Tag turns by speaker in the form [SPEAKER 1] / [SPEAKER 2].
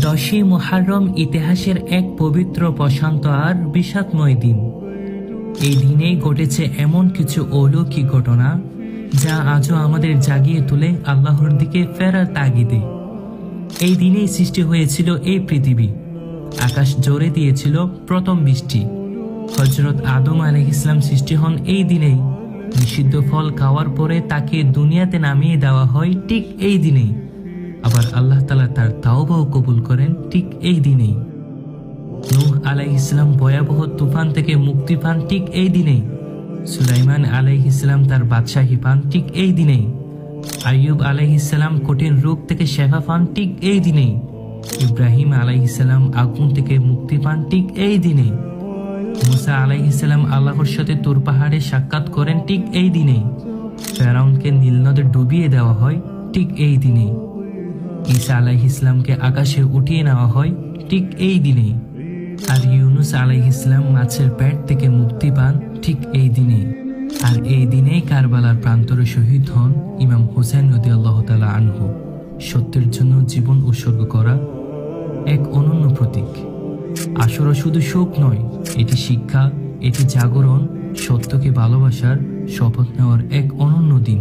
[SPEAKER 1] 10ই মুহররম ইতিহাসের এক পবিত্র প্রশান্ত আর বিষাদময় দিন। এই দিনেই ঘটেছে এমন কিছু অলৌকিক ঘটনা যা আজও আমাদের জাগিয়ে তুলে আল্লাহর দিকে ফেরার তাগিদে। এই দিনেই সৃষ্টি হয়েছিল এই পৃথিবী, আকাশ জোরে দিয়েছিল প্রথম বৃষ্টি। হযরত আদম আলাইহিস সালাম সৃষ্টি হন এই দিনেই। নিষিদ্ধ ফল খাওয়ার পরে তাকে দুনিয়াতে নামিয়ে দেওয়া হয় ঠিক এই দিনেই। আবার আল্লাহ তাআলা তার তাওবাও কবুল করেন ঠিক এই দিনেই। নূহ আলাইহিস সালাম ভয়াবহ তুফান থেকে মুক্তি পান ঠিক এই দিনেই। সুলাইমান আলাইহিস সালাম তার বাদশাহী পান ঠিক এই দিনেই। আইয়ুব আলাইহিস সালাম কঠিন রোগ থেকে শেফা পান ঠিক এই দিনেই। ইব্রাহিম আলাইহিস সালাম আগুন থেকে মুক্তি পান ঠিক এই দিনেই। মুসা আলাইহিস সালাম আল্লাহর সাথে তুর পাহাড়ে সাক্ষাৎ করেন ঠিক এই দিনেই। ফেরাউনকে নীল নদে ডুবিয়ে দেওয়া হয় ঠিক এই দিনেই। ঈসা আলাইহিস সালামকে আকাশে উঠিয়ে নেওয়া হয় ঠিক এই দিনেই। আর ইউনুস আলাইহিস সালাম মাছের পেট থেকে মুক্তি পান ঠিক এই দিনেই। আর এই দিনেই কারবালার প্রান্তরে শহীদ হন ইমাম হুসাইন রাদিয়াল্লাহু তাআলা আনহু। সত্যের জন্য জীবন উৎসর্গ করা এক অনন্য প্রতীক। আশুরা শুধু শোক নয়, এটি শিক্ষা, এটি জাগরণ, সত্যকে ভালোবাসার শপথ নেওয়ার এক অনন্য দিন।